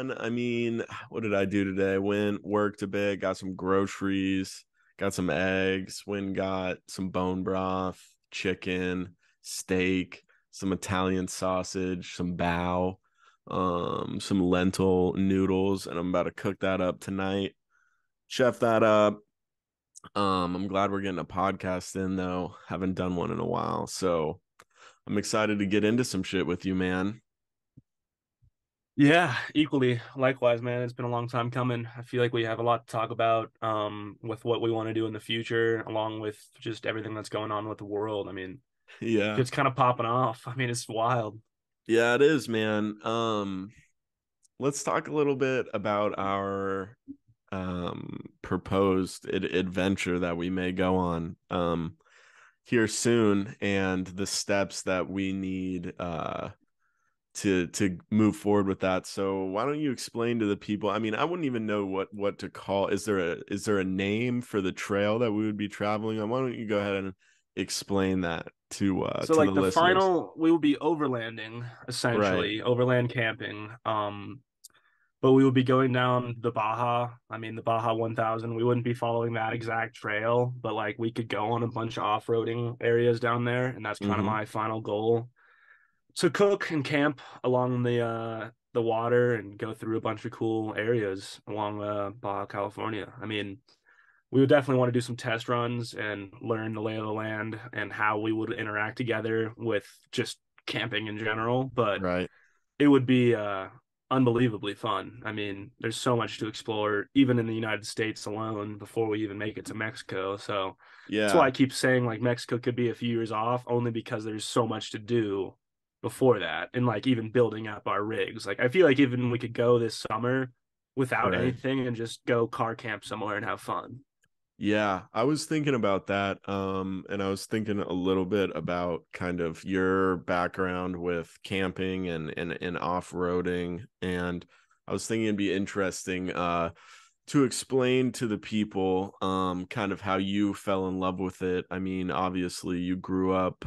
man. I mean, what did I do today? Went, worked a bit, got some groceries, got some eggs, went, got some bone broth, chicken, steak, some Italian sausage, some bao, some lentil noodles, and I'm about to cook that up tonight. Chef that up. I'm glad we're getting a podcast in though. Haven't done one in a while, so I'm excited to get into some shit with you, man. Yeah, equally. Likewise, man. It's been a long time coming. I feel like we have a lot to talk about with what we want to do in the future, along with just everything that's going on with the world. I mean, Yeah. it's kind of popping off. I mean, it's wild. Yeah, it is, man. Let's talk a little bit about our proposed adventure that we may go on here soon and the steps that we need to move forward with that. So why don't you explain to the people? I mean, I wouldn't even know what to call. Is there a name for the trail that we would be traveling on? Why don't you go ahead and explain that So, to the like the listeners? final, we will be overlanding, Right. essentially, overland camping. But we would be going down the Baja. I mean, the Baja 1000. We wouldn't be following that exact trail, but like we could go on a bunch of off-roading areas down there, and that's kind of Mm-hmm. my final goal. To cook and camp along the water and go through a bunch of cool areas along Baja California. I mean, we would definitely want to do some test runs and learn the lay of the land and how we would interact together with just camping in general, but Right. it would be unbelievably fun. I mean, there's so much to explore even in the United States alone before we even make it to Mexico. So that's why Yeah. I keep saying like Mexico could be a few years off, only because there's so much to do before that, and like even building up our rigs. Like I feel like even we could go this summer without Right. anything and just go car camp somewhere and have fun. Yeah, I was thinking about that. And I was thinking a little bit about kind of your background with camping and off-roading. And I was thinking it'd be interesting to explain to the people kind of how you fell in love with it. I mean, obviously you grew up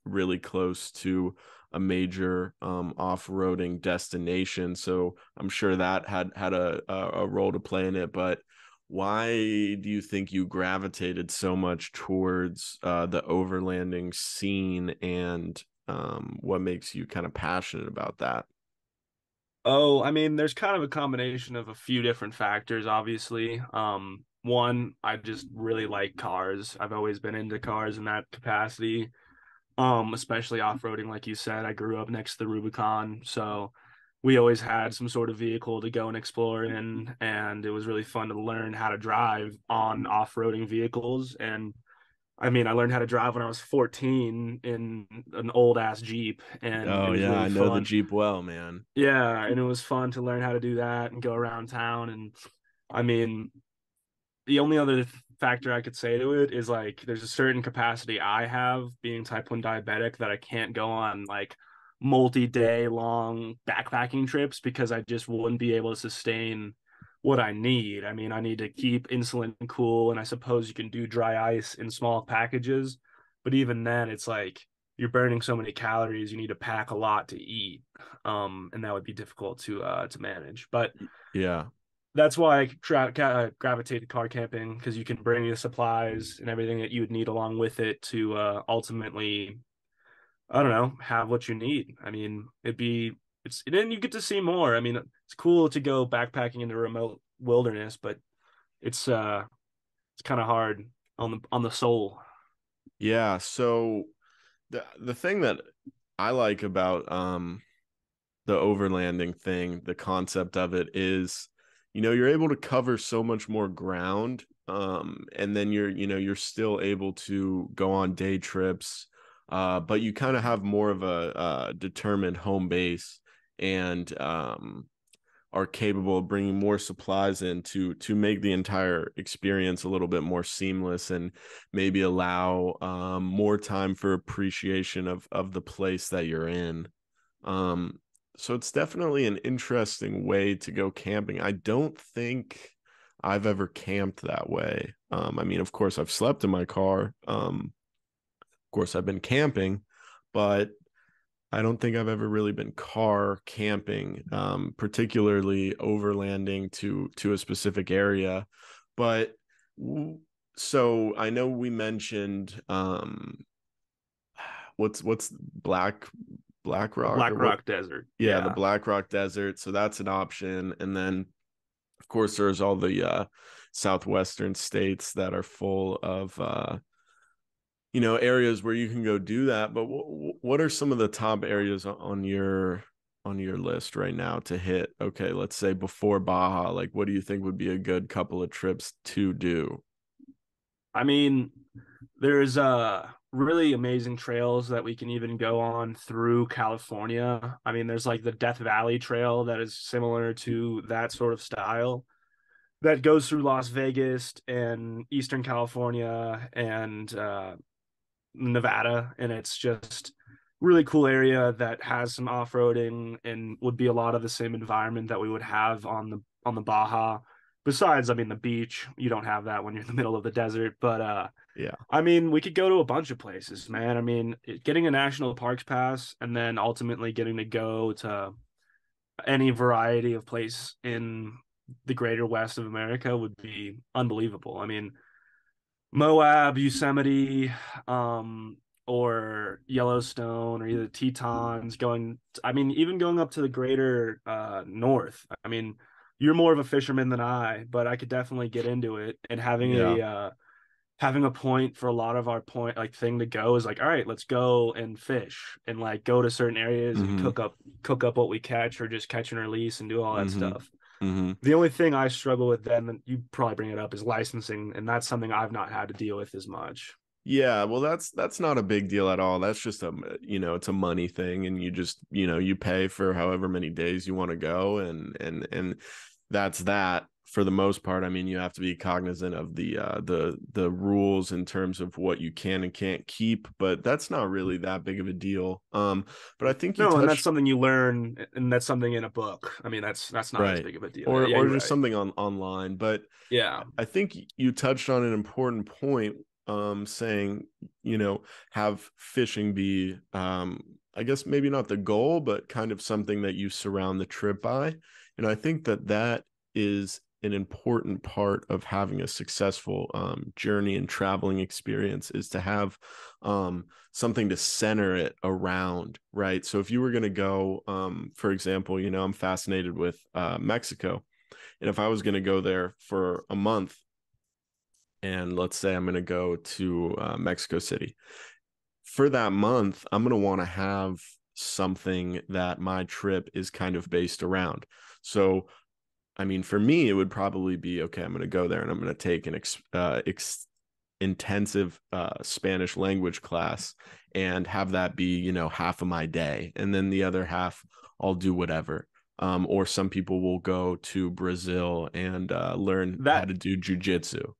really close to a major off-roading destination, so I'm sure that had a role to play in it. But why do you think you gravitated so much towards the overlanding scene, and what makes you kind of passionate about that? Oh, I mean, there's kind of a combination of a few different factors, obviously. One, I just really like cars. I've always been into cars in that capacity. Especially off-roading, like you said. I grew up next to the Rubicon, so we always had some sort of vehicle to go and explore in, and it was really fun to learn how to drive on off-roading vehicles. And I mean, I learned how to drive when I was 14 in an old ass Jeep, and it Oh was yeah, really I know the fun. Jeep well, man. Yeah, and it was fun to learn how to do that and go around town. And I mean, the only other factor I could say to it is like there's a certain capacity I have being type 1 diabetic that I can't go on like multi-day long backpacking trips because I just wouldn't be able to sustain what I need. I mean, I need to keep insulin cool, and I suppose you can do dry ice in small packages, but even then it's like you're burning so many calories, you need to pack a lot to eat. And that would be difficult to manage. But Yeah. that's why I gravitate to car camping, because you can bring the supplies and everything that you would need along with it to ultimately, I don't know, have what you need. I mean, it's then you get to see more. I mean, it's cool to go backpacking in the remote wilderness, but it's uh it's kind of hard on the soul. Yeah, so the thing that I like about the overlanding thing, the concept of it is, you're able to cover so much more ground. And then you're still able to go on day trips, but you kind of have more of a determined home base, and are capable of bringing more supplies in to make the entire experience a little bit more seamless, and maybe allow more time for appreciation of the place that you're in. So it's definitely an interesting way to go camping. I don't think I've ever camped that way. I mean, of course, I've slept in my car. Of course, I've been camping, but I don't think I've ever really been car camping, particularly overlanding to a specific area. But so I know we mentioned what's Black Rock or Black what? Rock Desert. Yeah, the Yeah. Black Rock Desert. So that's an option. And then of course there's all the southwestern states that are full of areas where you can go do that. But what are some of the top areas on your list right now to hit? Okay, let's say before Baja, like what do you think would be a good couple of trips to do? I mean, there's really amazing trails that we can even go on through California. I mean, there's like the Death Valley Trail that is similar to that sort of style that goes through Las Vegas and Eastern California and Nevada, and it's just really cool area that has some off-roading and would be a lot of the same environment that we would have on the Baja. Besides, I mean, the beach, you don't have that when you're in the middle of the desert, but Yeah. I mean, we could go to a bunch of places, man. I mean, getting a national parks pass and then ultimately getting to go to any variety of place in the greater west of America would be unbelievable. I mean, Moab, Yosemite, or Yellowstone, or either Tetons going, I mean, even going up to the greater north. I mean, you're more of a fisherman than I, but I could definitely get into it. And Yeah. having a point for a lot of our point like thing to go is like, all right, let's go and fish and like go to certain areas and Mm-hmm. cook up what we catch or just catch and release and do all that Mm-hmm. stuff. Mm-hmm. The only thing I struggle with then, and you probably bring it up, is licensing, and that's something I've not had to deal with as much. Yeah, well that's not a big deal at all. That's just it's a money thing and you just, you pay for however many days you want to go and that's that for the most part. I mean, you have to be cognizant of the rules in terms of what you can and can't keep, but that's not really that big of a deal. But I think you No, and that's touched something you learn, and that's something in a book. I mean, that's not as right. big of a deal. Or Yeah, or you're just right. something online, but Yeah, I think you touched on an important point, saying, you know, have fishing be, I guess maybe not the goal, but kind of something that you surround the trip by. And I think that is an important part of having a successful journey and traveling experience is to have something to center it around, right? So if you were going to go, for example, I'm fascinated with Mexico. And if I was going to go there for a month, and let's say I'm going to go to Mexico City for that month, I'm going to want to have something that my trip is kind of based around. So, I mean, for me, it would probably be okay. I'm going to go there and I'm going to take an intensive Spanish language class and have that be, half of my day. And then the other half, I'll do whatever. Or some people will go to Brazil and learn how that to do jujitsu.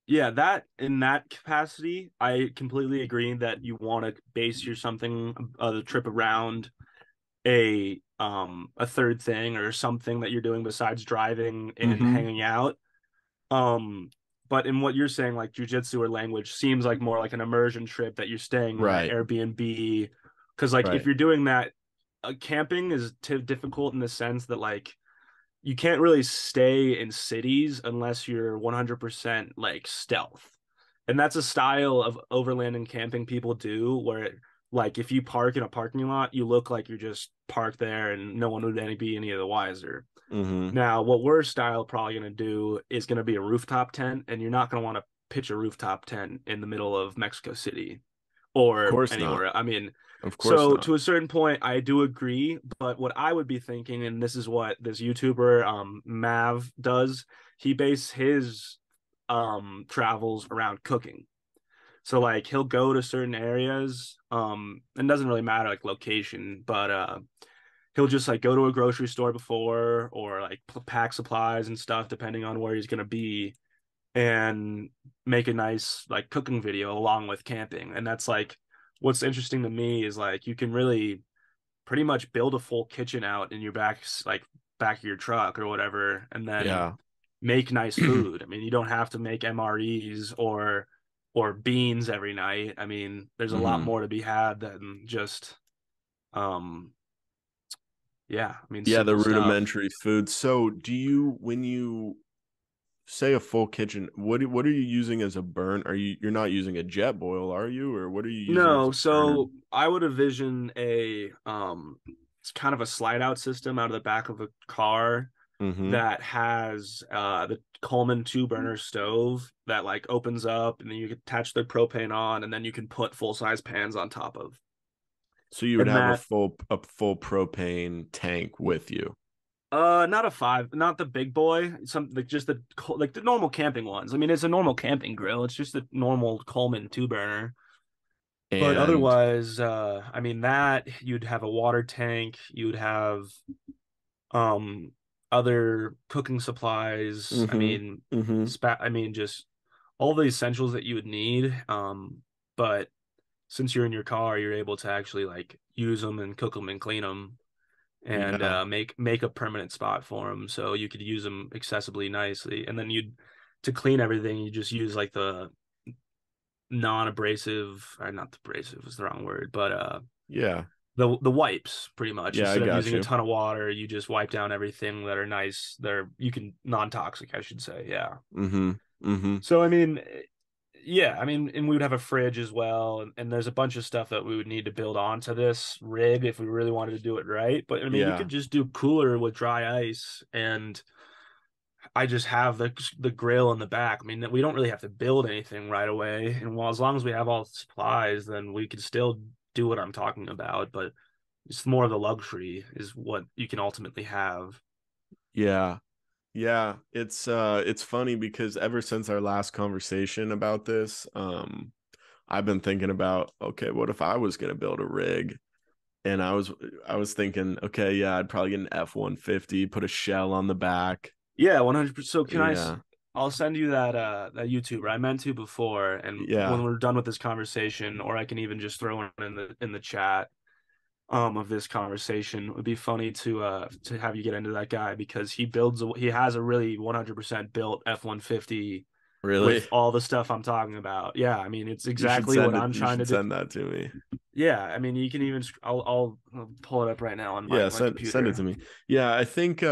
yeah, that in that capacity, I completely agree that you want to base your something the trip around a third thing or something that you're doing besides driving and Mm-hmm. hanging out. Um, but in what you're saying, like jujitsu or language, seems like more like an immersion trip that you're staying in that Right. Airbnb. Because like if Right. you're doing that, camping is difficult in the sense that like you can't really stay in cities unless you're 100% like stealth. And that's a style of overland and camping people do where like if you park in a parking lot, you look like you're just parked there and no one would be any of the wiser. Mm-hmm. Now, what we're style probably going to do is going to be a rooftop tent, and you're not going to want to pitch a rooftop tent in the middle of Mexico City Of or course not. anywhere. I mean, Of course so not. to a certain point, I do agree. But what I would be thinking, and this is what this YouTuber Mav does, he bases his travels around cooking. So like he'll go to certain areas, and doesn't really matter like location, but he'll just like go to a grocery store before or like pack supplies and stuff depending on where he's gonna be and make a nice like cooking video along with camping. And that's like what's interesting to me is like you can really pretty much build a full kitchen out in your back of your truck or whatever and then Yeah. make nice food. I mean, you don't have to make MREs or beans every night. I mean, there's a lot Mm-hmm. more to be had than just Um, yeah, I mean, Yeah, the simple stuff. rudimentary food. So, when you say a full kitchen, what are you using as a burn? You're not using a jet boil, are you? Or what are you using as No, a burner? so I would envision it's kind of a slide out system out of the back of a car Mm-hmm. that has the Coleman two burner stove that like opens up and then you can attach the propane on and then you can put full size pans on top of. So you would And have that a full propane tank with you. not a five, not the big boy, some like just like the normal camping ones. I mean, it's a normal camping grill. It's just a normal Coleman two burner. But And otherwise, I mean that you'd have a water tank, you'd have um other cooking supplies. I mm-hmm. mean, Mm-hmm. I mean just all the essentials that you would need. But since you're in your car, you're able to actually like use them and cook them and clean them and Yeah. make a permanent spot for them so you could use them accessibly nicely. And then you'd to clean everything, you just use like the non-abrasive, or not abrasive is the wrong word, but Yeah. the wipes pretty much. Yeah, I Instead of got using a you. ton of water, you just wipe down everything that are nice. They're you can non-toxic, I should say. Yeah. Mm-hmm. Mm-hmm. So I mean, yeah, I mean, and we would have a fridge as well, and there's a bunch of stuff that we would need to build onto this rig if we really wanted to do it right. But I mean, we Yeah. could just do cooler with dry ice, and I just have the grill in the back. I mean, we don't really have to build anything right away, and well, as long as we have all the supplies, then we can still do what I'm talking about. But it's more of the luxury is what you can ultimately have. Yeah. Yeah. It's funny because ever since our last conversation about this, I've been thinking about, okay, what if I was gonna build a rig? And I was thinking, okay, yeah, I'd probably get an F-150, put a shell on the back. 100%. So can I? Yeah. I'll send you that YouTuber I meant to before, and when Yeah. we're done with this conversation, or I can even just throw it in the chat of this conversation. It would be funny to have you get into that guy because he has a really 100% built F-150 Really? with all the stuff I'm talking about. Yeah, I mean it's exactly what I'm You trying should to do. send that to me. Yeah, I mean you can even I'll pull it up right now on Yeah, my send it computer. to me. Yeah, I think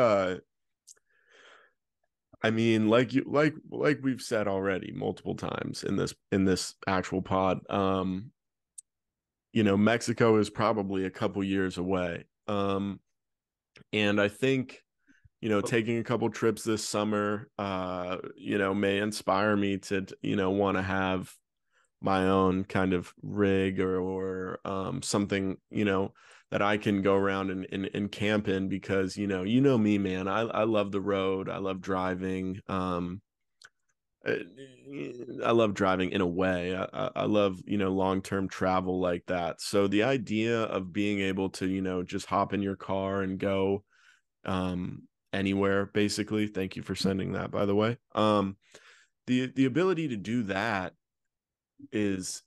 I mean, like we've said already multiple times in this actual pod, Mexico is probably a couple years away. And I think, taking a couple trips this summer, may inspire me to, want to have my own kind of rig or something, that I can go around and camp in because, me, man, I love the road. I love driving. Uh, I love driving in a way. I love, long-term travel like that. So the idea of being able to, just hop in your car and go anywhere, basically. Thank you for sending that, by the way. The ability to do that is,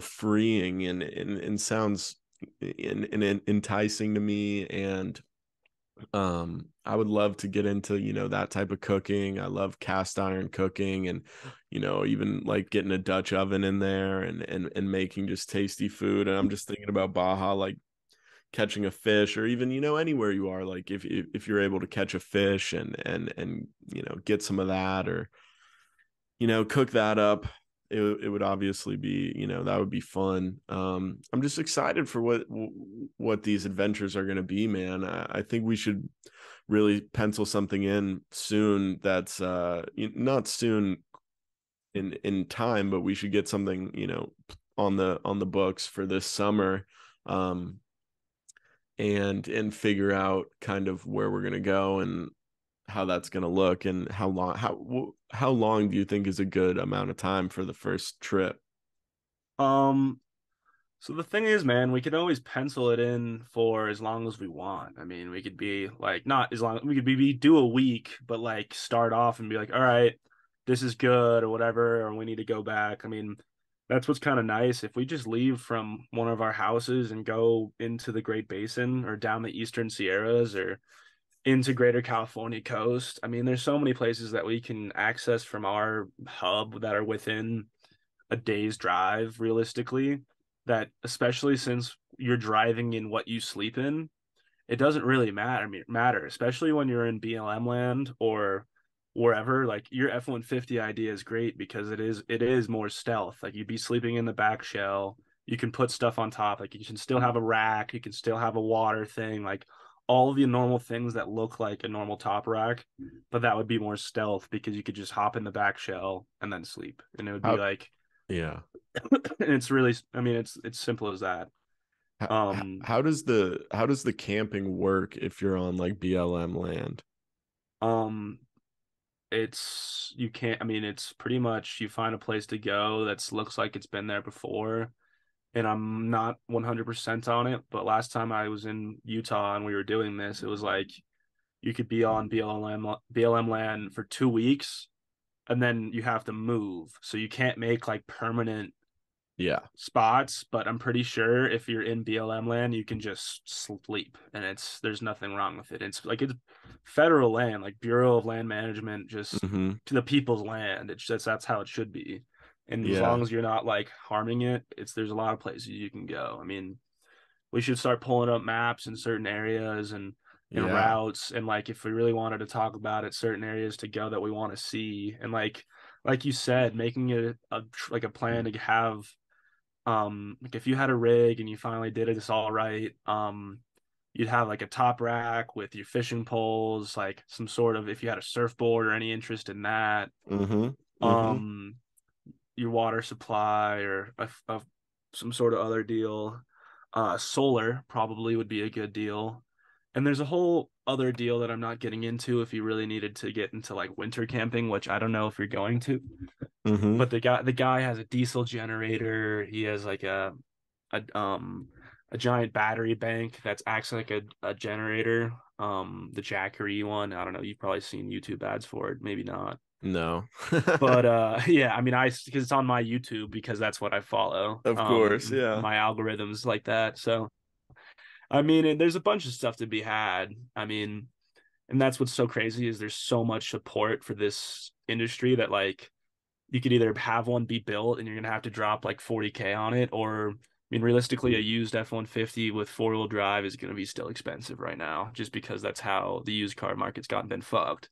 freeing and sounds enticing to me. And I would love to get into, that type of cooking. I love cast iron cooking and, even like getting a Dutch oven in there and making just tasty food. And I'm just thinking about Baja, like catching a fish or even, anywhere you are, like if you're able to catch a fish and get some of that or cook that up. It would obviously be, that would be fun. I'm just excited for what these adventures are going to be, man. I think we should really pencil something in soon that's not soon in time, but we should get something, on the books for this summer. um and figure out kind of where we're going to go and how that's going to look and how long do you think is a good amount of time for the first trip? Um, so the thing is, man, we could always pencil it in for as long as we want. I mean, we could be like not as long we could do a week, but like start off and be like, all right, this is good or whatever, or we need to go back. I mean, that's what's kind of nice. If we just leave from one of our houses and go into the Great Basin or down the Eastern Sierras or into Greater California coast, I mean, there's so many places that we can access from our hub that are within a day's drive realistically that especially since you're driving in, what you sleep in, it doesn't really matter, especially when you're in BLM land or wherever. Like your F-150 idea is great because it is more stealth. Like you'd be sleeping in the back shell. You can put stuff on top. Like you can still have a rack. You can still have a water thing. Like all of the normal things that look like a normal top rack, but that would be more stealth because you could just hop in the back shell and then sleep. And it would be How like, yeah. and it's really, I mean, it's simple as that. Um, How does the camping work if you're on like BLM land? um, it's you can't, I mean, it's pretty much you find a place to go that's looks like it's been there before. And I'm not 100% on it, but last time I was in Utah and we were doing this, it was like you could be on BLM land for 2 weeks and then you have to move. So you can't make like permanent Yeah. spots, but I'm pretty sure if you're in BLM land, you can just sleep and there's nothing wrong with it. It's like it's federal land, like Bureau of Land Management, just Mm-hmm. to the people's land. It's just that's how it should be. And as long Yeah. as you're not like harming it, there's a lot of places you can go. I mean, we should start pulling up maps in certain areas and Yeah. routes and like if we really wanted to talk about it, certain areas to go that we want to see. And like you said, making it like a plan to have like if you had a rig and you finally did it, it's all right. You'd have like a top rack with your fishing poles, like some sort of if you had a surfboard or any interest in that. Mm-hmm. Mm-hmm. Um, your water supply or some sort of other deal. Solar probably would be a good deal. And there's a whole other deal that I'm not getting into if you really needed to get into like winter camping, which I don't know if you're going to. Mm-hmm. But the guy has a diesel generator. He has like a a giant battery bank that's acts like a generator. The Jackery one. I don't know. You've probably seen YouTube ads for it. Maybe not. No. But yeah, I mean because it's on my YouTube because that's what I follow. Of course, yeah. My algorithms like that. So I mean, there's a bunch of stuff to be had. I mean, and that's what's so crazy is there's so much support for this industry that like you could either have one be built and you're gonna have to drop like 40K on it, or I mean, realistically, a used F-150 with four-wheel drive is gonna be still expensive right now, just because that's how the used car market's gotten been fucked.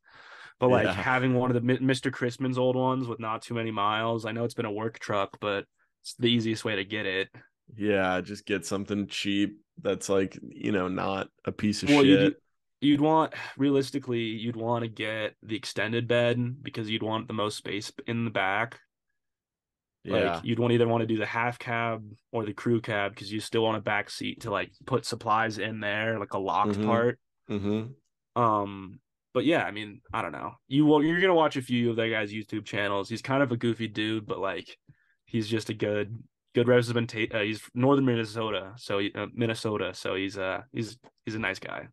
But like Yeah. having one of the Mr. Christman's old ones with not too many miles, I know it's been a work truck, but it's the easiest way to get it. Yeah, just get something cheap that's like, not a piece of Well, shit. you'd want realistically, you'd want to get the extended bed because you'd want the most space in the back. Like Yeah. you'd want either want to do the half cab or the crew cab because you still want a back seat to like put supplies in there, like a locked Mm-hmm. part. Mm-hmm. Um, but yeah, I mean, I don't know. You're gonna watch a few of that guy's YouTube channels. He's kind of a goofy dude, but like he's just a good representation. He's northern Minnesota, so Minnesota, so he's a nice guy.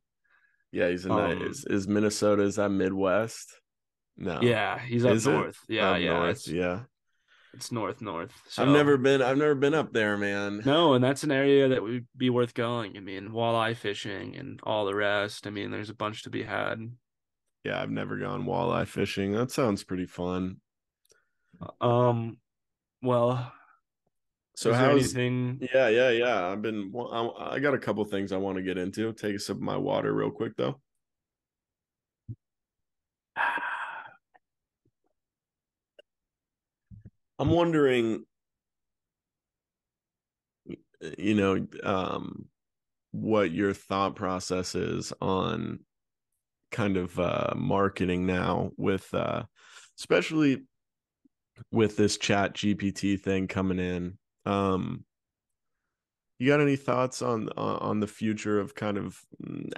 Yeah, he's a nice. Um, Is Minnesota, is that Midwest? No. yeah, he's up Is it? north. Yeah, Up yeah, north, yeah. it's north. I've So never been I've never been up there, man. no, and that's an area that would be worth going. I mean, walleye fishing and all the rest. I mean, there's a bunch to be had. Yeah, I've never gone walleye fishing. That sounds pretty fun. Um, well, So is there how's anything? yeah. I got a couple things I want to get into. Take a sip of my water real quick though. I'm wondering, you know, what your thought process is on kind of marketing now with especially with this chat GPT thing coming in. You got any thoughts on the future of kind of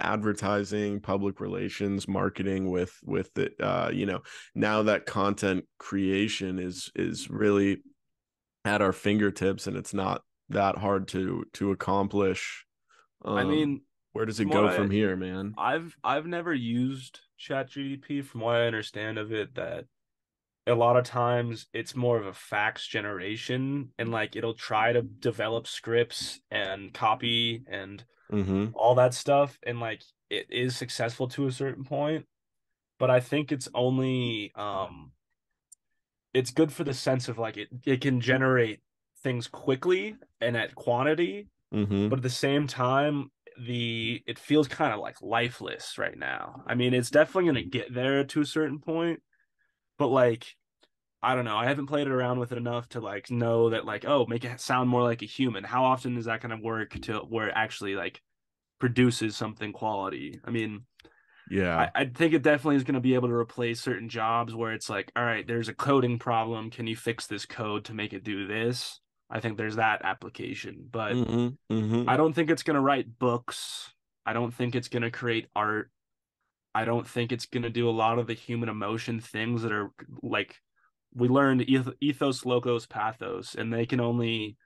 advertising, public relations, marketing with it? Now that content creation is really at our fingertips and it's not that hard to accomplish. I Um, mean, where does it from what go from here, man? I've never used ChatGPT. From what I understand of it, that a lot of times it's more of a facts generation, and like it'll try to develop scripts and copy and Mm-hmm. all that stuff, and like it is successful to a certain point. But I think it's only it's good for the sense of like it can generate things quickly and at quantity, Mm-hmm. but at the same time, the it feels kind of like lifeless right now. I mean, it's definitely going to get there to a certain point, but like I don't know. I haven't played it around with it enough to like know that like, oh, make it sound more like a human. How often is that going to work to where it actually like produces something quality? I mean, Yeah. I think it definitely is going to be able to replace certain jobs where it's like, all right, there's a coding problem. Can you fix this code to make it do this? I think there's that application, but Mm-hmm. Mm-hmm. I don't think it's going to write books. I don't think it's going to create art. I don't think it's going to do a lot of the human emotion things that are like we learned ethos, logos, pathos, and they can only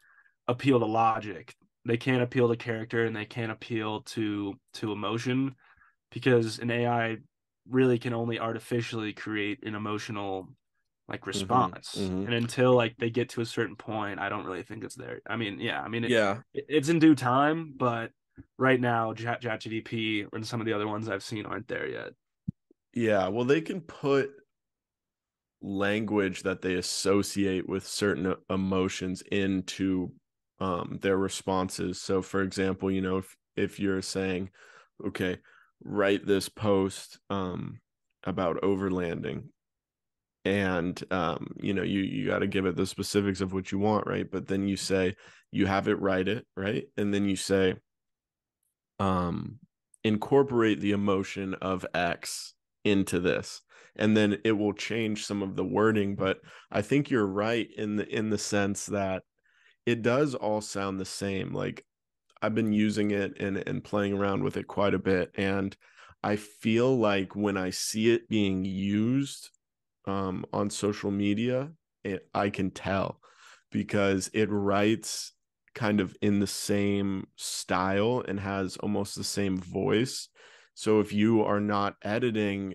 appeal to logic. They can't appeal to character and they can't appeal to emotion because an AI really can only artificially create an emotional like Mm-hmm. response. Mm-hmm. And until like they get to a certain point, I don't really think it's there. I mean, yeah, I mean Yeah. it's in due time, but right now ChatGPT and some of the other ones I've seen aren't there yet. Yeah. Well, they can put language that they associate with certain emotions into their responses. So, for example, if you're saying, okay, write this post about overlanding, and you got to give it the specifics of what you want, right? But then you say you have it write it, right? And then you say um incorporate the emotion of X into this, and then it will change some of the wording. But I think you're right in the sense that it does all sound the same. Like, I've been using it and playing around with it quite a bit, and I feel like when I see it being used on social media, I can tell because it writes kind of in the same style and has almost the same voice. So if you are not editing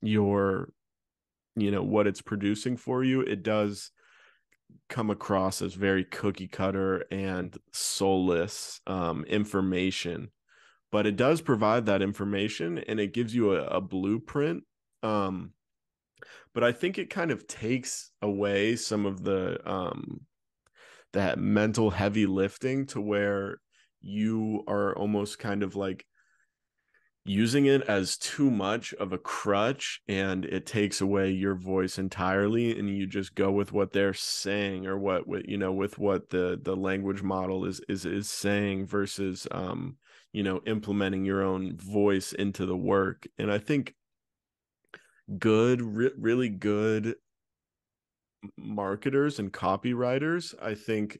what it's producing for you, it does come across as very cookie cutter and soulless information. But it does provide that information and it gives you a blueprint. But I think it kind of takes away some of the that mental heavy lifting to where you are almost kind of like using it as too much of a crutch, and it takes away your voice entirely, and you just go with what they're saying, or with what the language model is saying, versus implementing your own voice into the work. And I think really good marketers and copywriters, I think,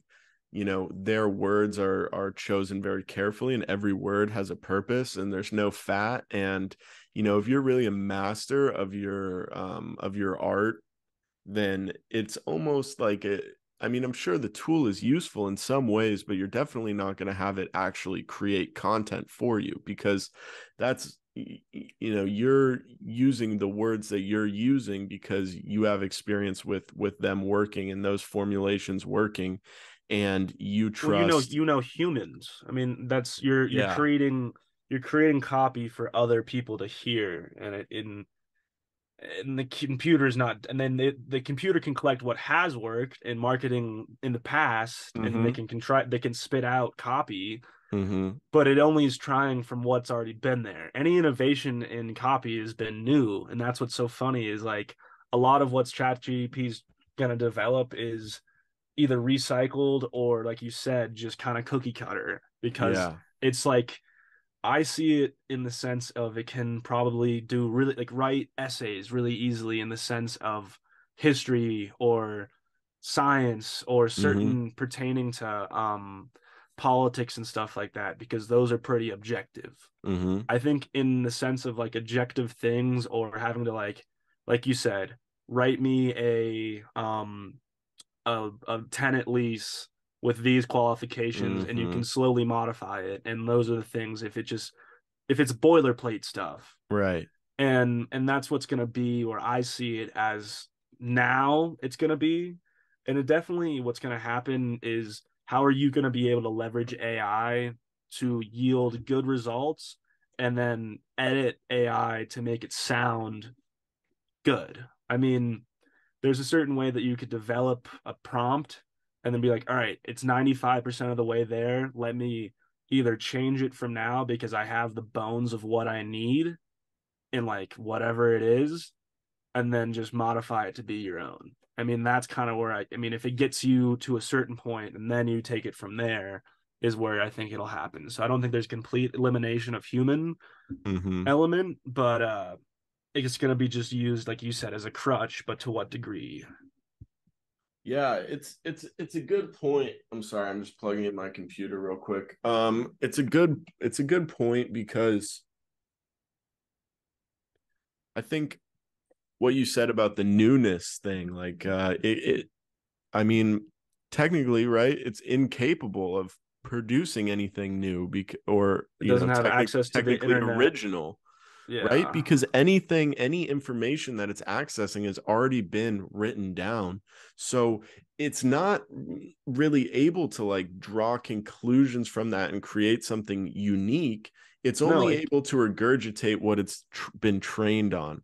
their words are chosen very carefully, and every word has a purpose, and there's no fat. And if you're really a master of your art, then it's almost like it. I mean, I'm sure the tool is useful in some ways, but you're definitely not going to have it actually create content for you, because that's you're using the words that you're using because you have experience with them working and those formulations working, and you Well, trust. humans. I mean, that's Yeah. you're creating copy for other people to hear, and and the computer is not, and then the computer can collect what has worked in marketing in the past, and Mm-hmm. they can spit out copy, Mm-hmm. but it only is trying from what's already been there. Any innovation in copy has been new, and that's what's so funny is like a lot of what's ChatGPT's gonna develop is either recycled or like you said just kind of cookie cutter because Yeah. it's like I see it in the sense of it can probably do really like write essays really easily in the sense of history or science or Mm-hmm. certain pertaining to politics and stuff like that because those are pretty objective. Mm-hmm. I think in the sense of like objective things or having to like you said, write me a tenant lease with these qualifications and you Mm-hmm. can slowly modify it and those are the things if it's boilerplate stuff Right. and that's what's going to be where I see it as now it's going to be and it definitely what's going to happen is how are you going to be able to leverage AI to yield good results and then edit AI to make it sound good. I mean there's a certain way that you could develop a prompt and then be like, all right, it's 95% of the way there. Let me either change it from now because I have the bones of what I need in like whatever it is, and then just modify it to be your own. I mean, that's kind of where I mean, if it gets you to a certain point and then you take it from there, is where I think it'll happen. So I don't think there's complete elimination of human Mm-hmm. element, but it's going to be just used, like you said, as a crutch, but to what degree? Yeah, it's a good point. I'm sorry, I'm just plugging in my computer real quick. It's a good point because I think what you said about the newness thing, like it I mean, technically, right? It's incapable of producing anything new or It doesn't have access to the technically internet. original, right? Yeah. Because any information that it's accessing has already been written down. So it's not really able to like draw conclusions from that and create something unique. It's No, only able to regurgitate what it's been trained on.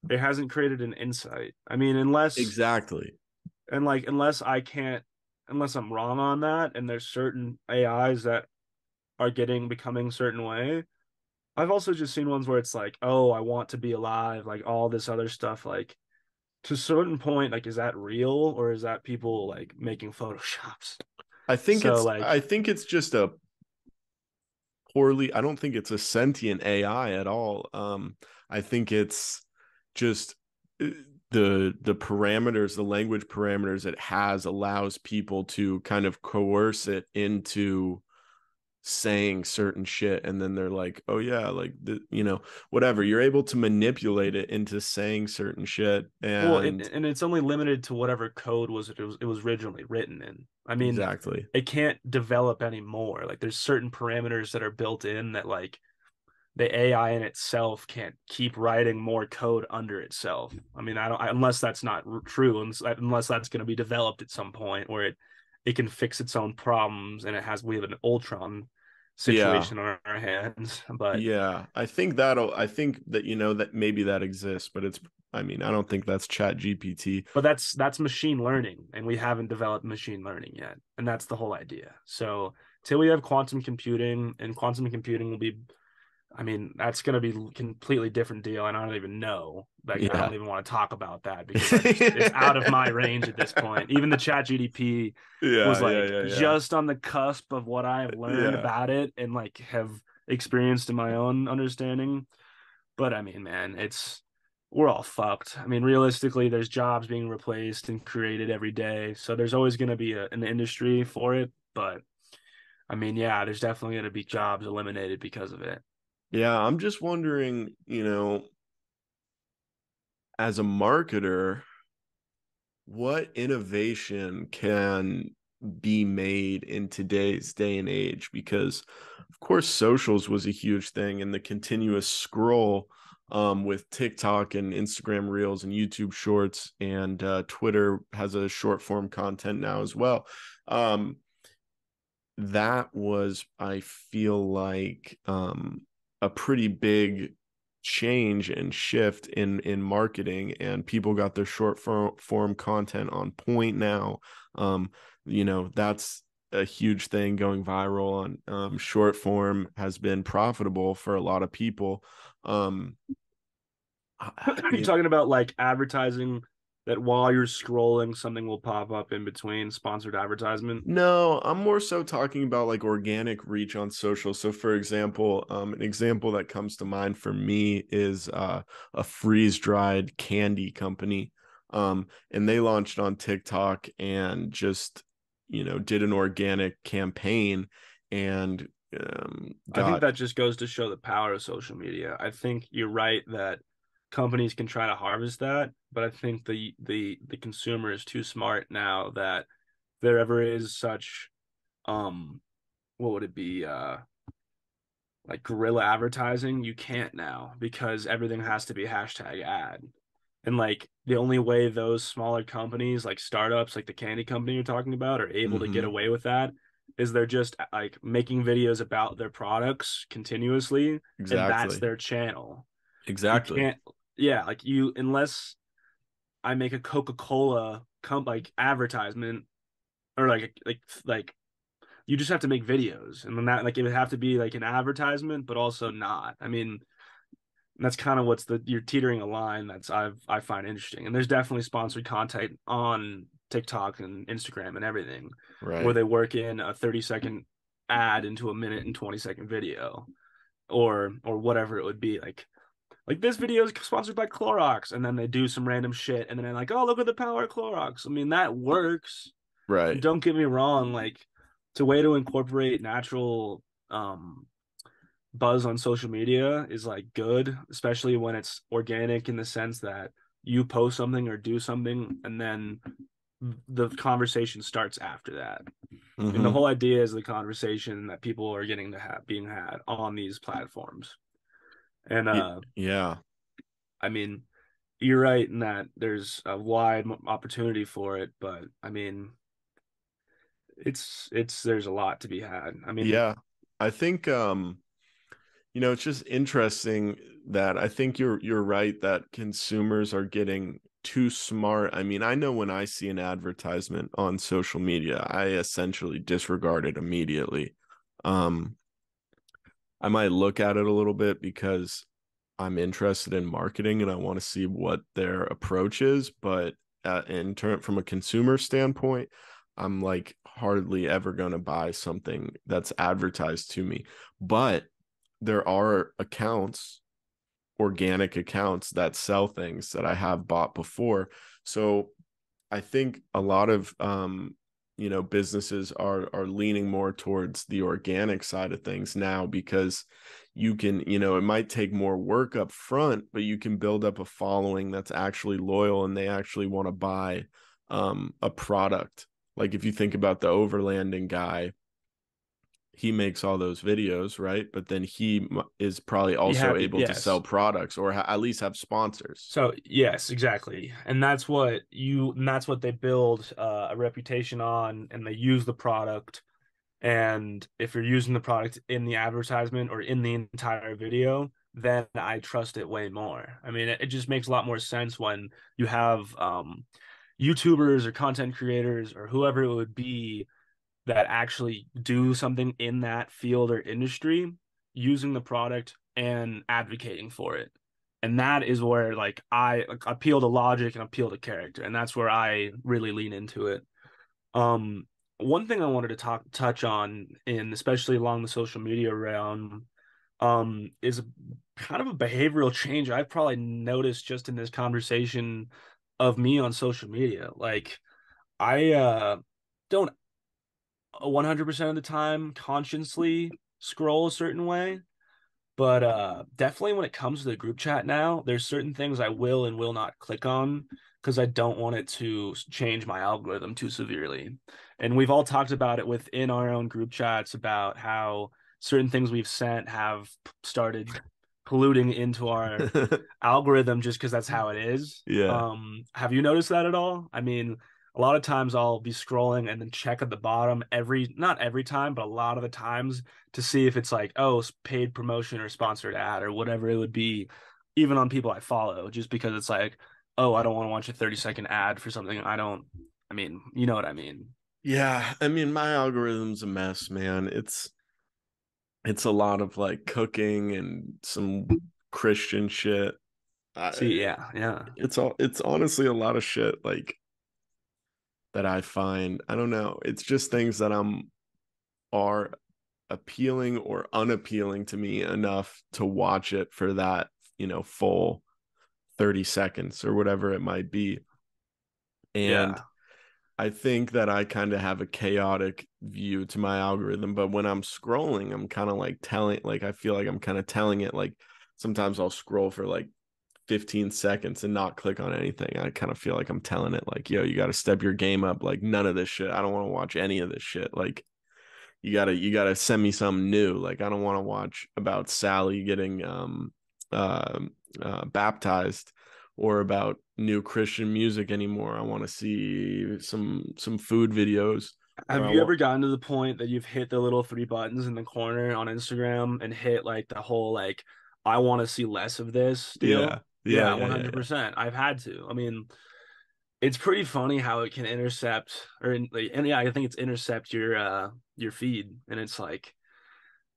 it hasn't created an insight. I mean, unless Exactly. and like unless I can't unless I'm wrong on that and there's certain AIs that are getting becoming certain way. I've also just seen ones where it's like, oh, I want to be alive, like all this other stuff. Like to a certain point, like is that real or is that people like making photoshops? So I like, think it's just a poorly, I don't think it's a sentient AI at all. I think it's just uh, the parameters, the language parameters it has allows people to kind of coerce it into saying certain shit, and then they're like, oh yeah, like whatever, you're able to manipulate it into saying certain shit. well, And and it's only limited to whatever code it was originally written in. I mean, exactly. it can't develop anymore. Like there's certain parameters that are built in that like the AI in itself can't keep writing more code under itself. I mean, unless that's not true, unless that's going to be developed at some point where it can fix its own problems and we have an Ultron Yeah. situation on our hands. But Yeah, I think that that maybe that exists, but I mean, I don't think that's Chat GPT. that's machine learning, and we haven't developed machine learning yet, and that's the whole idea. So till we have quantum computing, and quantum computing will be I mean, that's going to be a completely different deal, and I don't even know. Like, I don't Yeah. even want to talk about that because it's out of my range at this point. Even the Chat GDP was Yeah, yeah, like yeah, yeah. just on the cusp of what I have learned Yeah. about it and like have experienced in my own understanding. But I mean, man, we're all fucked. I mean, realistically, there's jobs being replaced and created every day, so there's always going to be an industry for it. But I mean, yeah, there's definitely going to be jobs eliminated because of it. Yeah, I'm just wondering, as a marketer, what innovation can be made in today's day and age? Because of course socials was a huge thing, and the continuous scroll with TikTok and Instagram reels and YouTube shorts, and Twitter has a short form content now as well. um, that was, I feel like, a pretty big change and shift in marketing, and people got their short form content on point now. um that's a huge thing, going viral on short form has been profitable for a lot of people. um Are you talking about like advertising that while you're scrolling, something will pop up in between sponsored advertisement? No, I'm more so talking about like organic reach on social. So for example, an example that comes to mind for me is a freeze-dried candy company. And they launched on TikTok and just, did an organic campaign, and I think got that just goes to show the power of social media. I think you're right that companies can try to harvest that, but I think the consumer is too smart now that there ever is such um what would it be like guerrilla advertising, you can't now because everything has to be hashtag ad. And like the only way those smaller companies, like startups, like the candy company you're talking about, are able to get mm-hmm, away with that is they're just like making videos about their products continuously, and that's exactly, their channel. You exactly. can't, yeah, like unless I make a Coca-Cola like advertisement, or like you just have to make videos, and then that like it would have to be like an advertisement, but also not. I mean, that's kind of what's the you're teetering a line I find interesting. And there's definitely sponsored content on TikTok and Instagram and everything where Right. they work in a 30-second ad into a minute and 20-second video or whatever it would be. Like this video is sponsored by Clorox, and then they do some random shit, and then they're like, oh, look at the power of Clorox. I mean, that works. Right. Don't get me wrong, like it's a way to incorporate natural buzz on social media is like good, especially when it's organic in the sense that you post something or do something and then the conversation starts after that. And the Mm-hmm. whole idea is the conversation that people are getting to have being had on these platforms. And Yeah. I mean, you're right in that there's a wide opportunity for it, but I mean, it's there's a lot to be had. I mean, Yeah. I think it's just interesting that I think you're right that consumers are getting too smart. I mean, I know when I see an advertisement on social media, I essentially disregard it immediately. Um, I might look at it a little bit because I'm interested in marketing and I want to see what their approach is, but in turn from a consumer standpoint, I'm like hardly ever going to buy something that's advertised to me. But there are accounts, organic accounts that sell things that I have bought before. So I think a lot of businesses are leaning more towards the organic side of things now because you can, it might take more work up front, but you can build up a following that's actually loyal and they actually want to buy a product. Like if you think about the overlanding guy, he makes all those videos, right? But then he is probably you also have to, able to sell yes. products or at least have sponsors. So yes, exactly. And that's what they build a reputation on, and they use the product. And if you're using the product in the advertisement or in the entire video, then I trust it way more. I mean, it just makes a lot more sense when you have YouTubers or content creators or whoever it would be that actually do something in that field or industry using the product and advocating for it. And that is where like I like, appeal to logic and appeal to character. And that's where I really lean into it. Um, One thing I wanted to touch on, in especially along the social media realm, is kind of a behavioral change I've probably noticed just in this conversation of me on social media. Like I don't 100% of the time consciously scroll a certain way, but definitely when it comes to the group chat now, there's certain things I will and will not click on because I don't want it to change my algorithm too severely. And we've all talked about it within our own group chats about how certain things we've sent have started polluting into our algorithm just because that's how it is. Yeah. Have you noticed that at all? I mean, a lot of times I'll be scrolling and then check at the bottom not every time, but a lot of the times to see if it's like, oh, paid promotion or sponsored ad or whatever it would be, even on people I follow, just because it's like, oh, I don't want to watch a 30-second ad for something I mean, you know what I mean. Yeah, I mean my algorithm's a mess, man. It's a lot of like cooking and some Christian shit. See, I, yeah, yeah. it's honestly a lot of shit like that I find. I don't know. It's just things that are appealing or unappealing to me enough to watch it for that, full 30 seconds or whatever it might be. And Yeah. I think that I kind of have a chaotic view to my algorithm, but when I'm scrolling, I'm kind of like I feel like I'm kind of telling it like sometimes I'll scroll for like 15 seconds and not click on anything. I kind of feel like I'm telling it like, yo, you got to step your game up. Like none of this shit. I don't want to watch any of this shit. Like you gotta send me something new. Like I don't want to watch about Sally getting uh, baptized or about new Christian music anymore. I want to see some food videos or Have I you want ever gotten to the point that you've hit the little three buttons in the corner on Instagram and hit like the whole like I want to see less of this yeah deal? yeah Yeah, yeah yeah yeah 100%. I've had to. I mean, it's pretty funny how it can intercept and yeah, I think it's intercept your feed, and it's like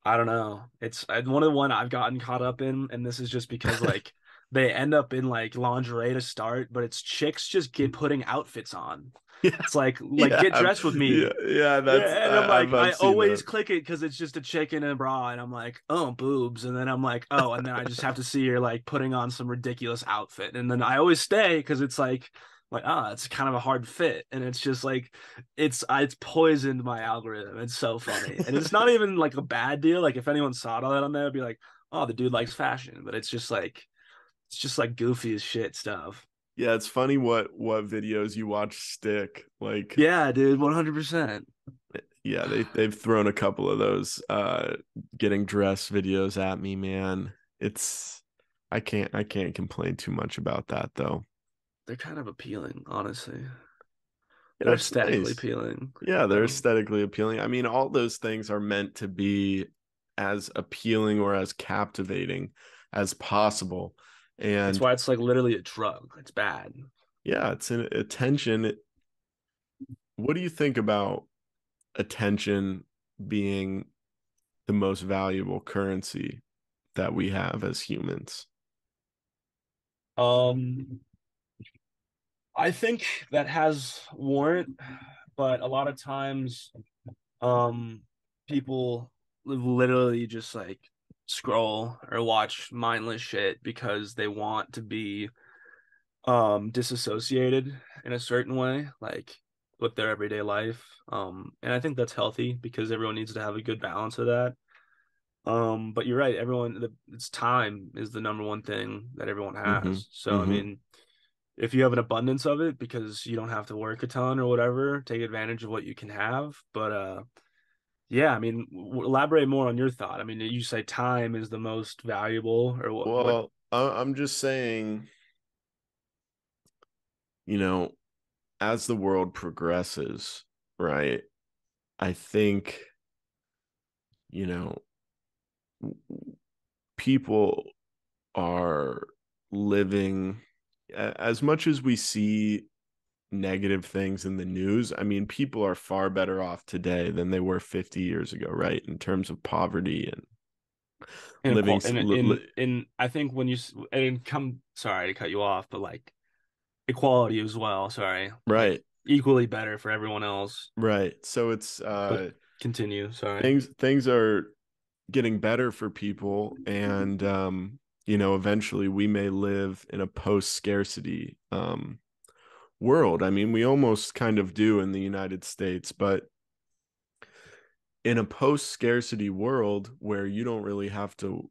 I don't know. One of the one I've gotten caught up in, and this is just because like they end up in like lingerie to start, but it's chicks just get putting outfits on. Yeah, It's like yeah, get dressed with yeah, me. yeah. Yeah, and I'm like, I I've seen always that. click it because it's just a chick in a bra, and I'm like, oh, boobs, and then I'm like, oh, and then I just have to see her like putting on some ridiculous outfit, and then I always stay because it's like, ah, it's kind of a hard fit, and it's just like, it's poisoned my algorithm. It's so funny, and it's not even like a bad deal. Like if anyone saw all that on there, it'd be like, oh, the dude likes fashion, but it's just like goofy as shit stuff. Yeah, it's funny what videos you watch stick. Like, Yeah, dude, 100%. yeah, they've thrown a couple of those getting dressed videos at me, man. It's I can't complain too much about that though. They're kind of appealing, honestly. Yeah, They're that's aesthetically nice. appealing. Yeah, they're So aesthetically appealing. I mean, all those things are meant to be as appealing or as captivating as possible. it's And why it's like literally a drug. It's bad. yeah, it's an attention. What do you think about attention being the most valuable currency that we have as humans? Um, I think that has warrant, but a lot of times, um, people literally just like scroll or watch mindless shit because they want to be disassociated in a certain way, like with their everyday life. And I think that's healthy because everyone needs to have a good balance of that. But you're right. It's time is the number one thing that everyone Mm-hmm. has. So, I Mm-hmm. mean, if you have an abundance of it because you don't have to work a ton or whatever, take advantage of what you can have. But, yeah, I mean, elaborate more on your thought. I mean, you say time is the most valuable or what? Well, I'm just saying, you know, as the world progresses, right? I think, you know, people are living as much as we see negative things in the news. I mean, people are far better off today than they were 50 years ago, right? In terms of poverty and In, living, I think when and come, sorry to cut you off, but like equality as well. Sorry, like right, equally better for everyone else. right. So it's But continue. Sorry. things are getting better for people, and eventually we may live in a post scarcity world. I mean, we almost kind of do in the United States, but in a post scarcity world where you don't really have to,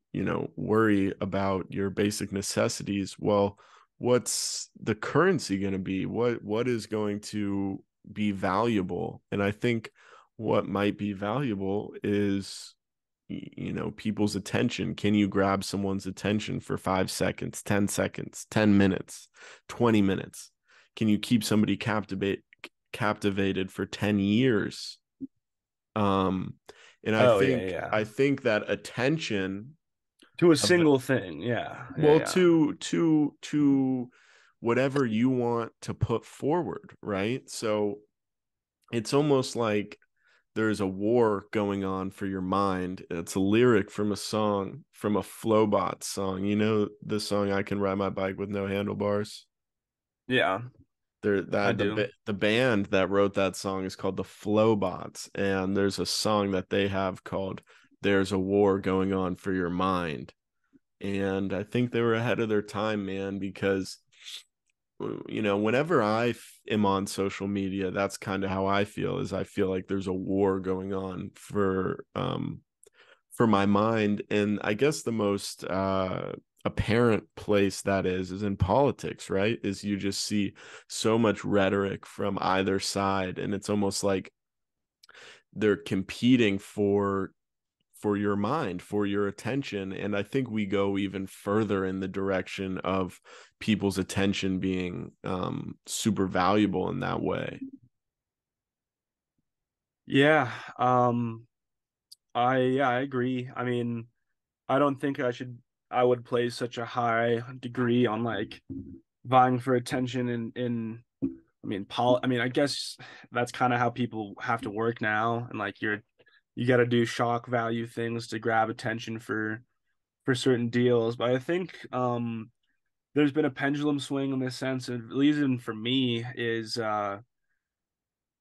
worry about your basic necessities, well, what's the currency going to be? What is going to be valuable? And I think what might be valuable is people's attention. Can you grab someone's attention for 5 seconds, 10 seconds, 10 minutes, 20 minutes? Can you keep somebody captivated for 10 years? Um, and Oh yeah, I yeah. think that attention To a of single thing. Yeah, yeah, well yeah. to whatever you want to put forward, right? So it's almost like there's a war going on for your mind. It's a lyric from a song, from a Flowbot song. You know the song "I Can Ride My Bike with No Handlebars." Yeah, There I that do. the band that wrote that song is called the Flowbots, and there's a song that they have called "There's a War Going On for Your Mind." And I think they were ahead of their time, man, because whenever am on social media, that's kind of how I feel. Is I feel like there's a war going on for my mind. And I guess the most apparent place that is in politics, right? Is you just see so much rhetoric from either side, and it's almost like they're competing for your mind, for your attention. And I think we go even further in the direction of people's attention being super valuable in that way. Yeah. I agree. I mean, I don't think I would place such a high degree on like vying for attention in I mean, I guess that's kind of how people have to work now, and like you got to do shock value things to grab attention for certain deals. But I think there's been a pendulum swing in this sense, and the reason for me is I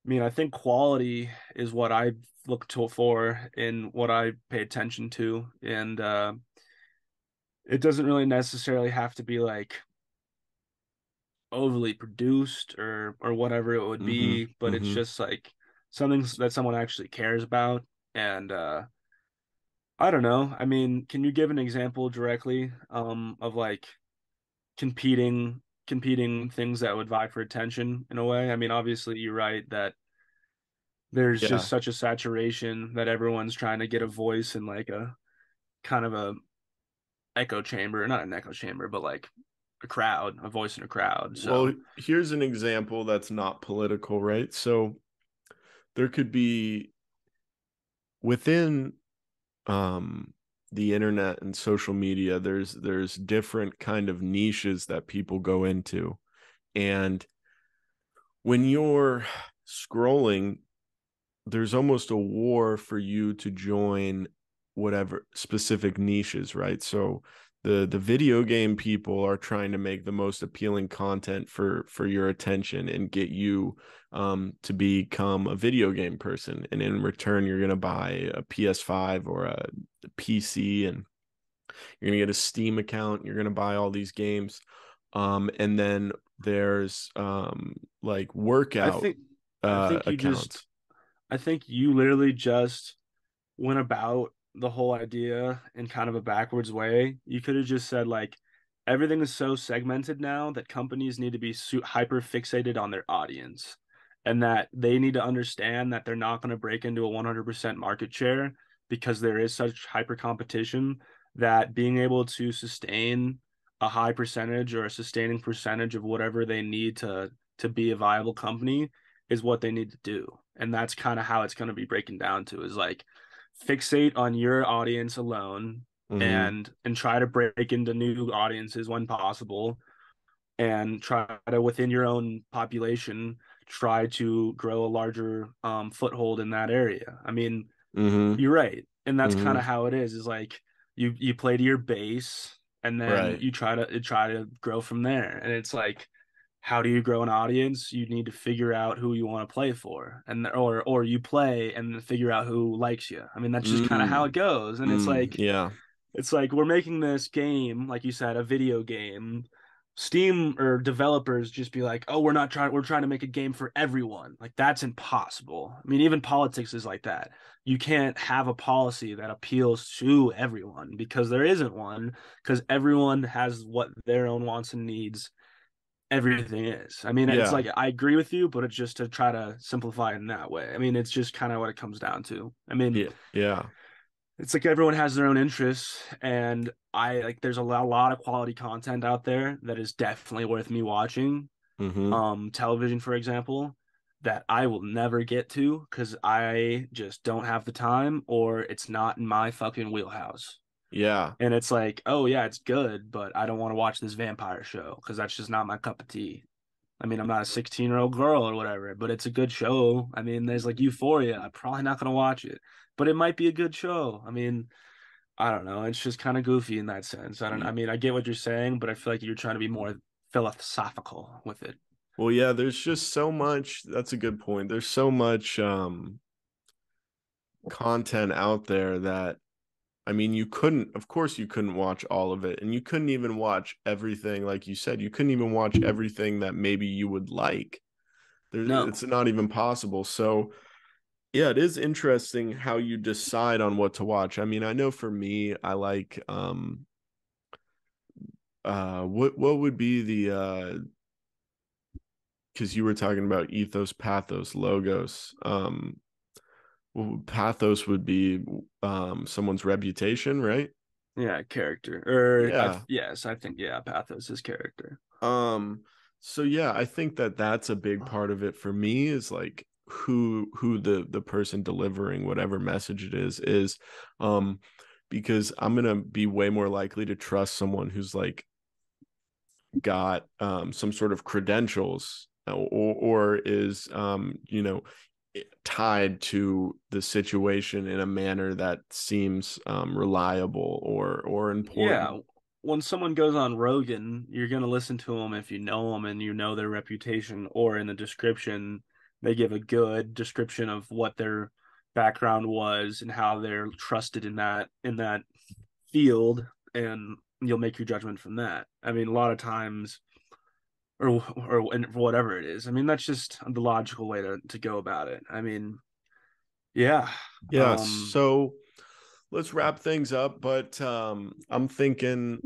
mean, I think quality is what I look to for in what I pay attention to, and it doesn't really necessarily have to be like overly produced or whatever it would Mm-hmm. be, but it's Mm-hmm. just like something that someone actually cares about. And I don't know. I mean, can you give an example directly of like competing things that would vie for attention in a way? I mean, obviously you're right that there's just Yeah. such a saturation that everyone's trying to get a voice in like a kind of a echo chamber, not an echo chamber, but like a crowd, a voice in a crowd. Well, So here's an example that's not political, right? So there could be within um the internet and social media, there's different kind of niches that people go into. And when you're scrolling, there's almost a war for you to join whatever specific niches, right? So the video game people are trying to make the most appealing content for your attention and get you to become a video game person. And in return, you're gonna buy a PS5 or a PC, and you're gonna get a Steam account. You're gonna buy all these games, and then there's like I workout think I think you just accounts. I think you literally just went about the whole idea in kind of a backwards way. You could have just said like everything is so segmented now that companies need to be hyper fixated on their audience and that they need to understand that they're not going to break into a 100% market share because there is such hyper competition that being able to sustain a high percentage or a sustaining percentage of whatever they need to be a viable company is what they need to do. And that's kind of how it's going to be breaking down to is like fixate on your audience alone Mm-hmm. and try to break into new audiences when possible and try to within your own population try to grow a larger foothold in that area. I mean, Mm-hmm. you're right. And that's kind Mm-hmm. of how it is like you play to your base and then Right. you try to grow from there. And it's like how do you grow an audience? You need to figure out who you want to play for, and or you play and then figure out who likes you. I mean, that's just kind of how it Mm. goes. And Mm. Yeah. it's like we're making this game, like you said, a video game. Steam or developers just be like, "Oh, we're trying to make a game for everyone." Like that's impossible. I mean, even politics is like that. You can't have a policy that appeals to everyone because there isn't one because everyone has what their own wants and needs everything is. I mean, it's Yeah. like I agree with you, but it's just to try to simplify it in that way. I mean, it's just kind of what it comes down to. I mean, Yeah. Yeah. it's like everyone has their own interests, and I like there's a lot of quality content out there that is definitely worth me watching. Mm-hmm. Television, for example, that I will never get to because I just don't have the time or it's not in my fucking wheelhouse. Yeah. And it's like, oh yeah, it's good, but I don't want to watch this vampire show because that's just not my cup of tea. I mean, I'm not a 16-year-old girl or whatever, but it's a good show. I mean, there's like Euphoria. I'm probably not gonna watch it, but it might be a good show. I mean, I don't know. It's just kind of goofy in that sense. I Y- mean, I get what you're saying, but I feel like you're trying to be more philosophical with it. Well, yeah, there's just so much. That's a good point. There's so much content out there that I mean, you couldn't, of course, you couldn't watch all of it, and you couldn't even watch everything, like you said, you couldn't even watch everything that maybe you would like. It's No, not even possible. So, yeah, it is interesting how you decide on what to watch. I mean, I know for me, I like what would be the because you were talking about ethos, pathos, logos. Well, pathos would be someone's reputation, right? yeah, character. Yeah. Yes, I think yeah, Pathos is character. Um, so yeah, I think that that's a big part of it for me is like who the person delivering whatever message it is um because I'm gonna be way more likely to trust someone who's like got some sort of credentials or is tied to the situation in a manner that seems reliable or important. Yeah, when someone goes on Rogan, you're gonna listen to them if you know them and you know their reputation, or in the description, they give a good description of what their background was and how they're trusted in that field, and you'll make your judgment from that. I mean, a lot of times, or and whatever it is. I mean, that's just the logical way to go about it. I mean, yeah. Yeah, so let's wrap things up, but I'm thinking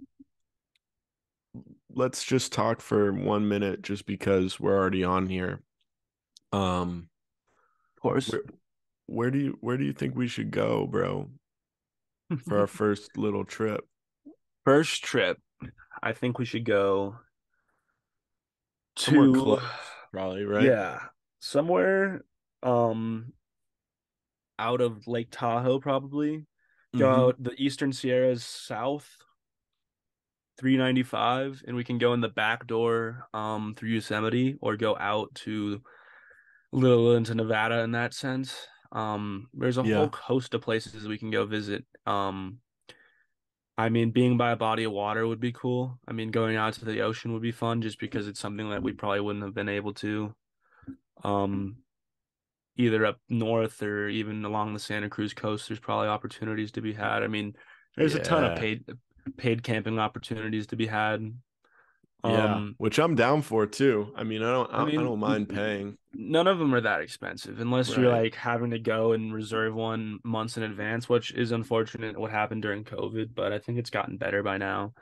let's just talk for 1 minute just because we're already on here. Um, Of course. where where do you think we should go, bro, for our first little trip? First trip, I think we should go Somewhere to, close, probably, right? yeah, somewhere um out of Lake Tahoe, probably. Go Mm-hmm. out the Eastern Sierras south, 395, and we can go in the back door through Yosemite, or go out to a little into Nevada in that sense. There's a whole Yeah. host of places we can go visit. I mean, being by a body of water would be cool. I mean, going out to the ocean would be fun just because it's something that we probably wouldn't have been able to. Um, Either up north or even along the Santa Cruz coast, there's probably opportunities to be had. I mean, there's a ton of Yeah. paid camping opportunities to be had. Yeah. Um, Which I'm down for too. I mean, I I mean, don't mind paying. none of them are that expensive unless you're Right. like having to go and reserve one months in advance, which is unfortunate what happened during COVID, but I think it's gotten better by now.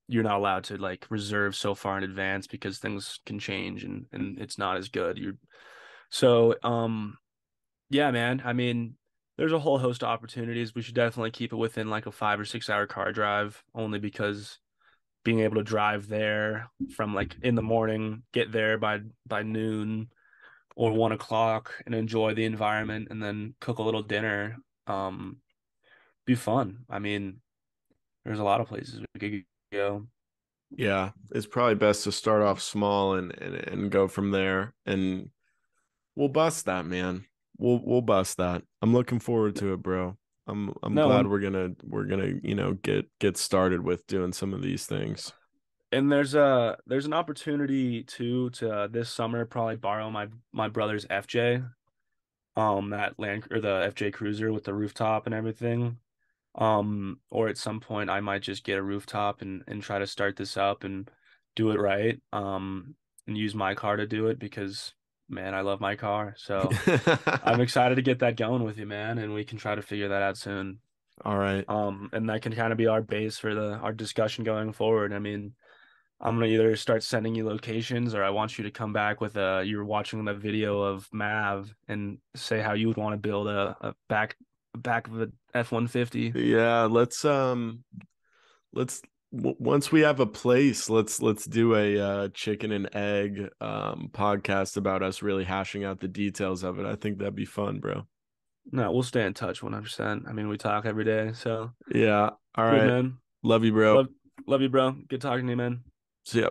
You're not allowed to like reserve so far in advance because things can change and it's not as good. You're so Yeah, man. I mean, there's a whole host of opportunities. We should definitely keep it within like a 5 or 6 hour car drive, only because being able to drive there from like in the morning, get there by noon or 1 o'clock and enjoy the environment and then cook a little dinner, be fun. I mean, there's a lot of places we could go. Yeah. It's probably best to start off small and go from there. And we'll bust that, man. We'll bust that. I'm looking forward to it, bro. I'm No, glad we're gonna, get started with doing some of these things. and there's an opportunity too to this summer probably borrow my brother's FJ. That land or the FJ Cruiser with the rooftop and everything. Or at some point I might just get a rooftop and try to start this up and do it right. And use my car to do it because man, I love my car. So I'm excited to get that going with you, man, and we can try to figure that out soon. All right. And that can kind of be our base for the our discussion going forward. I mean, I'm gonna either start sending you locations, or I want you to come back with you're watching the video of Mav and say how you would want to build a back of a F-150. Yeah, let's once we have a place, let's do a chicken and egg podcast about us really hashing out the details of it. I think that'd be fun, bro. No, we'll stay in touch 100%. I mean, we talk every day, so Yeah. All cool, right. man. Love you, bro. Love love you, bro. Good talking to you, man. See ya.